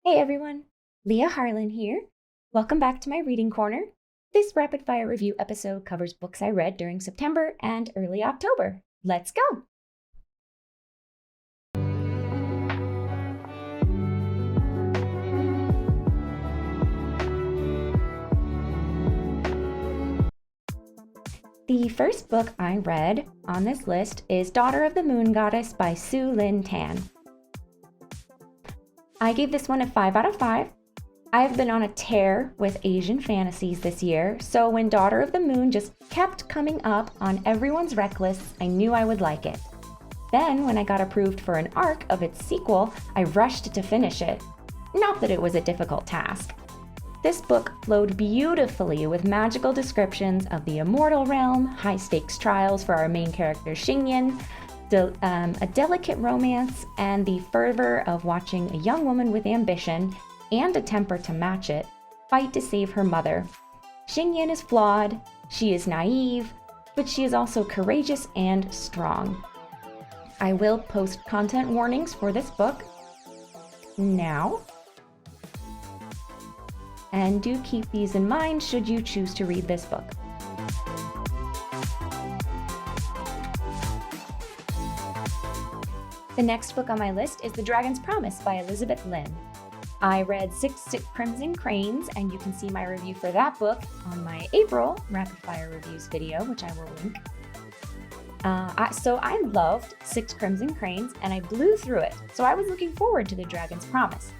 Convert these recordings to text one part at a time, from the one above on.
Hey everyone, Leah Harlann here. Welcome back to my reading corner. This rapid fire review episode covers books I read during September and early October. Let's go! The first book I read on this list is Daughter of the Moon Goddess by Su Lin Tan. I gave this one a 5 out of 5. I've been on a tear with Asian fantasies this year, so when Daughter of the Moon just kept coming up on everyone's rec lists, I knew I would like it. Then, when I got approved for an arc of its sequel, I rushed to finish it. Not that it was a difficult task. This book flowed beautifully with magical descriptions of the immortal realm, high-stakes trials for our main character Xingyan, a delicate romance, and the fervor of watching a young woman with ambition and a temper to match it fight to save her mother. Xingyan is flawed, she is naive, but she is also courageous and strong. I will post content warnings for this book now. And do keep these in mind should you choose to read this book. The next book on my list is The Dragon's Promise by Elizabeth Lynn. I read Six Crimson Cranes, and you can see my review for that book on my April Rapid Fire Reviews video, which I will link. So I loved Six Crimson Cranes, and I blew through it, so I was looking forward to The Dragon's Promise.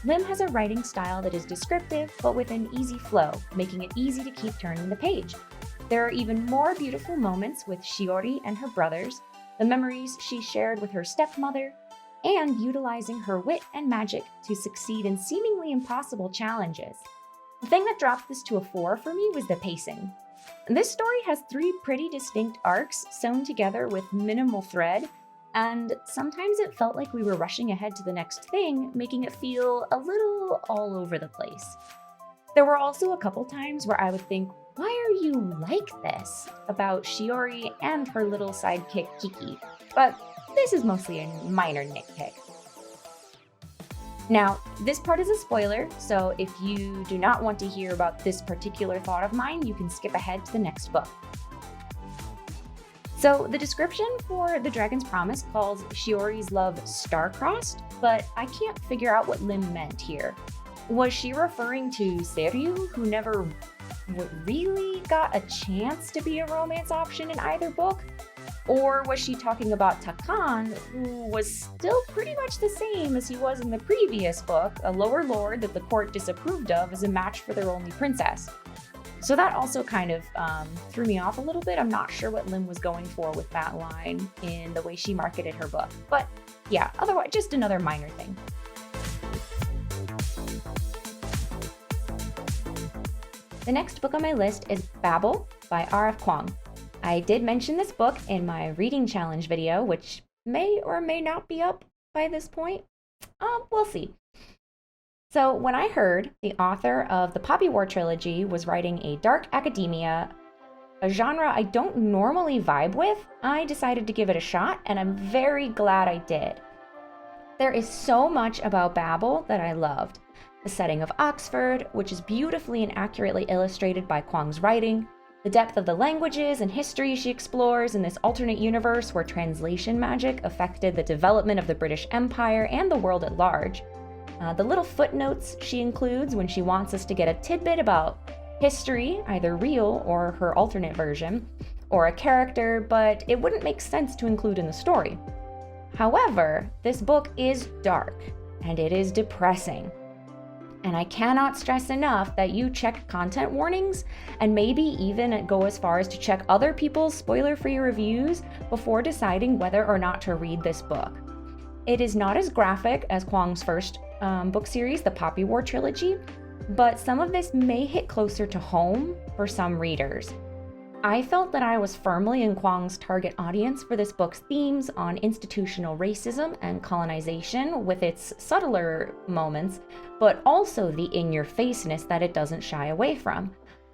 Lim has a writing style that is descriptive, but with an easy flow, making it easy to keep turning the page. There are even more beautiful moments with Shiori and her brothers, the memories she shared with her stepmother, and utilizing her wit and magic to succeed in seemingly impossible challenges. The thing that dropped this to a 4 for me was the pacing. This story has 3 pretty distinct arcs sewn together with minimal thread, and sometimes it felt like we were rushing ahead to the next thing, making it feel a little all over the place. There were also a couple times where I would think, why are you like this? About Shiori and her little sidekick Kiki, but this is mostly a minor nitpick. Now, this part is a spoiler, so if you do not want to hear about this particular thought of mine, you can skip ahead to the next book. So the description for The Dragon's Promise calls Shiori's love star-crossed, but I can't figure out what Lim meant here. Was she referring to Seryu, who never really got a chance to be a romance option in either book? Or was she talking about Takan, who was still pretty much the same as he was in the previous book, a lower lord that the court disapproved of as a match for their only princess? So that also kind of threw me off a little bit. I'm not sure what Lim was going for with that line in the way she marketed her book. But yeah, otherwise, just another minor thing. The next book on my list is Babel by R.F. Kuang. I did mention this book in my reading challenge video, which may or may not be up by this point. We'll see. So when I heard the author of the Poppy War trilogy was writing a dark academia, a genre I don't normally vibe with, I decided to give it a shot, and I'm very glad I did. There is so much about Babel that I loved. The setting of Oxford, which is beautifully and accurately illustrated by Kuang's writing, the depth of the languages and history she explores in this alternate universe where translation magic affected the development of the British Empire and the world at large. The little footnotes she includes when she wants us to get a tidbit about history, either real or her alternate version, or a character, but it wouldn't make sense to include in the story. However, this book is dark, and it is depressing. And I cannot stress enough that you check content warnings and maybe even go as far as to check other people's spoiler-free reviews before deciding whether or not to read this book. It is not as graphic as Kuang's first book series, the Poppy War trilogy, but some of this may hit closer to home for some readers. I felt that I was firmly in Kuang's target audience for this book's themes on institutional racism and colonization with its subtler moments, but also the in-your-faceness that it doesn't shy away from.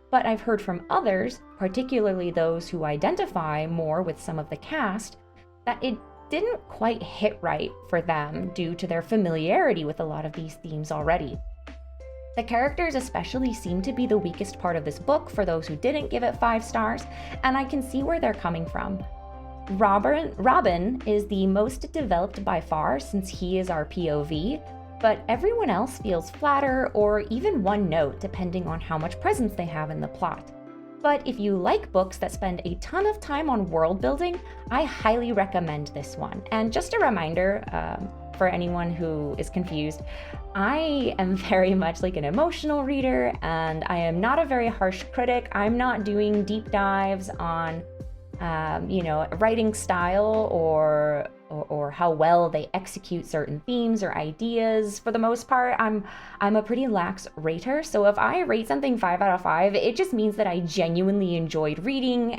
But I've heard from others, particularly those who identify more with some of the cast, that it didn't quite hit right for them due to their familiarity with a lot of these themes already. The characters especially seem to be the weakest part of this book for those who didn't give it 5 stars, and I can see where they're coming from. Robin is the most developed by far since he is our POV, but everyone else feels flatter or even one note depending on how much presence they have in the plot. But if you like books that spend a ton of time on world building, I highly recommend this one. And just a reminder, for anyone who is confused, I am very much like an emotional reader, and I am not a very harsh critic. I'm not doing deep dives on, writing style or how well they execute certain themes or ideas. For the most part, I'm a pretty lax rater. So if I rate something 5 out of 5, it just means that I genuinely enjoyed reading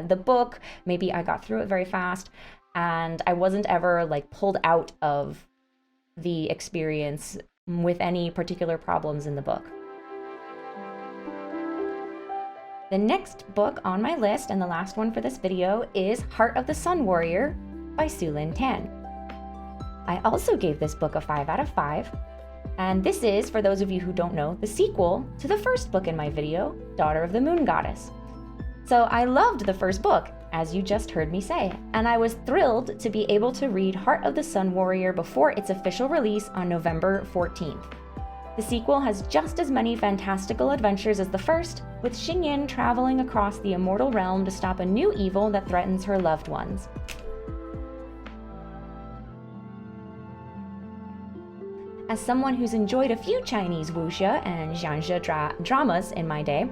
the book. Maybe I got through it very fast, and I wasn't ever like pulled out of the experience with any particular problems in the book. The next book on my list, and the last one for this video, is Heart of the Sun Warrior by Sulin Tan. I also gave this book a 5 out of 5, and this is, for those of you who don't know, the sequel to the first book in my video, Daughter of the Moon Goddess. So I loved the first book, as you just heard me say, and I was thrilled to be able to read Heart of the Sun Warrior before its official release on November 14th. The sequel has just as many fantastical adventures as the first, with Xingyin traveling across the immortal realm to stop a new evil that threatens her loved ones. As someone who's enjoyed a few Chinese wuxia and xianxia dramas in my day,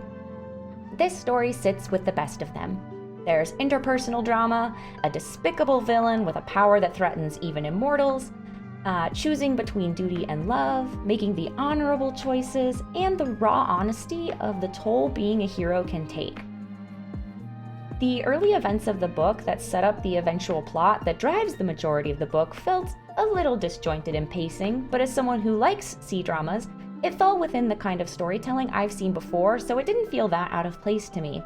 this story sits with the best of them. There's interpersonal drama, a despicable villain with a power that threatens even immortals, choosing between duty and love, making the honorable choices, and the raw honesty of the toll being a hero can take. The early events of the book that set up the eventual plot that drives the majority of the book felt a little disjointed in pacing, but as someone who likes C-dramas, it fell within the kind of storytelling I've seen before, so it didn't feel that out of place to me.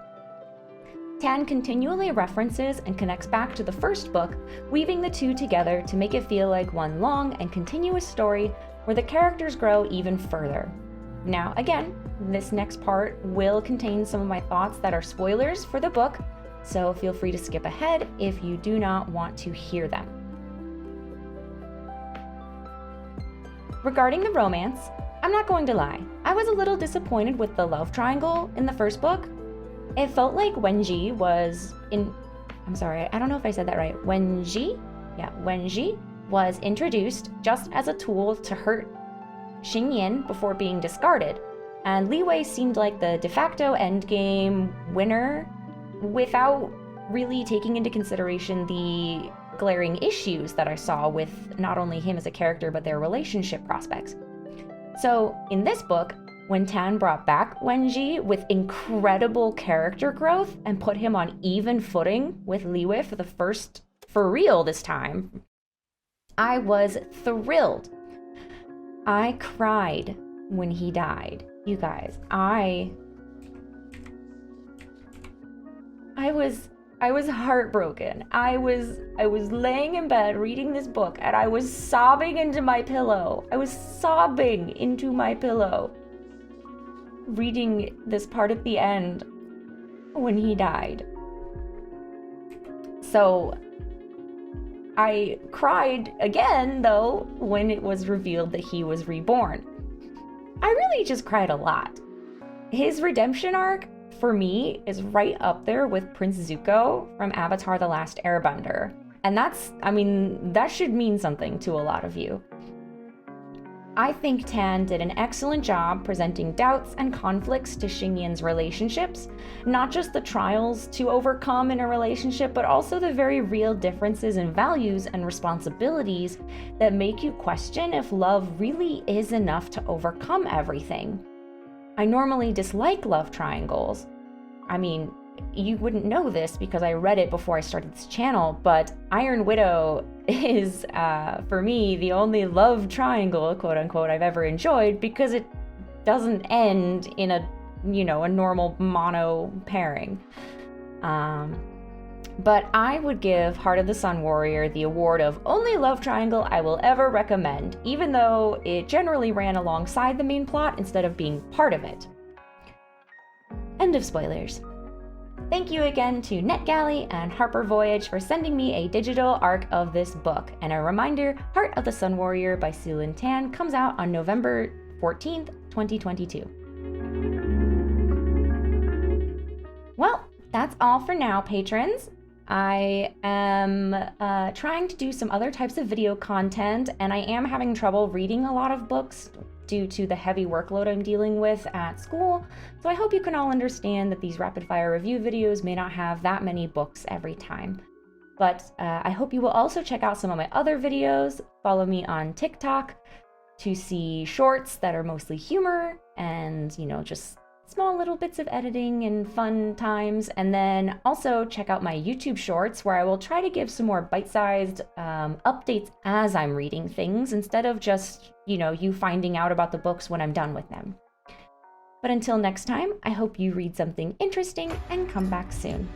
Tan continually references and connects back to the first book, weaving the two together to make it feel like one long and continuous story where the characters grow even further. Now, again, this next part will contain some of my thoughts that are spoilers for the book, so feel free to skip ahead if you do not want to hear them. Regarding the romance, I'm not going to lie, I was a little disappointed with the love triangle in the first book. It felt like Wenji was I don't know if I said that right. Wenji was introduced just as a tool to hurt Xingyin before being discarded, and Li Wei seemed like the de facto endgame winner without really taking into consideration the glaring issues that I saw with not only him as a character but their relationship prospects. So in this book, when Tan brought back Wenji with incredible character growth and put him on even footing with Li Wei for real this time, I was thrilled. I cried when he died. You guys, I was heartbroken. I was laying in bed reading this book and I was sobbing into my pillow. Reading this part at the end when he died. So I cried again, though, when it was revealed that he was reborn. I really just cried a lot. His redemption arc, for me, is right up there with Prince Zuko from Avatar: The Last Airbender. And that should mean something to a lot of you. I think Tan did an excellent job presenting doubts and conflicts to Xingyin's relationships, not just the trials to overcome in a relationship, but also the very real differences in values and responsibilities that make you question if love really is enough to overcome everything. I normally dislike love triangles. I mean, you wouldn't know this because I read it before I started this channel, but Iron Widow is, for me, the only love triangle, quote unquote, I've ever enjoyed because it doesn't end in a normal mono pairing. But I would give Heart of the Sun Warrior the award of only love triangle I will ever recommend, even though it generally ran alongside the main plot instead of being part of it. End of spoilers. Thank you again to NetGalley and Harper Voyage for sending me a digital arc of this book. And a reminder, Heart of the Sun Warrior by Sue Lin Tan comes out on November 14th, 2022. Well, that's all for now, patrons. I am trying to do some other types of video content, and I am having trouble reading a lot of books due to the heavy workload I'm dealing with at school. So I hope you can all understand that these rapid fire review videos may not have that many books every time. But I hope you will also check out some of my other videos. Follow me on TikTok to see shorts that are mostly humor and, just small little bits of editing and fun times. And then also check out my YouTube shorts where I will try to give some more bite-sized updates as I'm reading things instead of just, you finding out about the books when I'm done with them. But until next time, I hope you read something interesting and come back soon.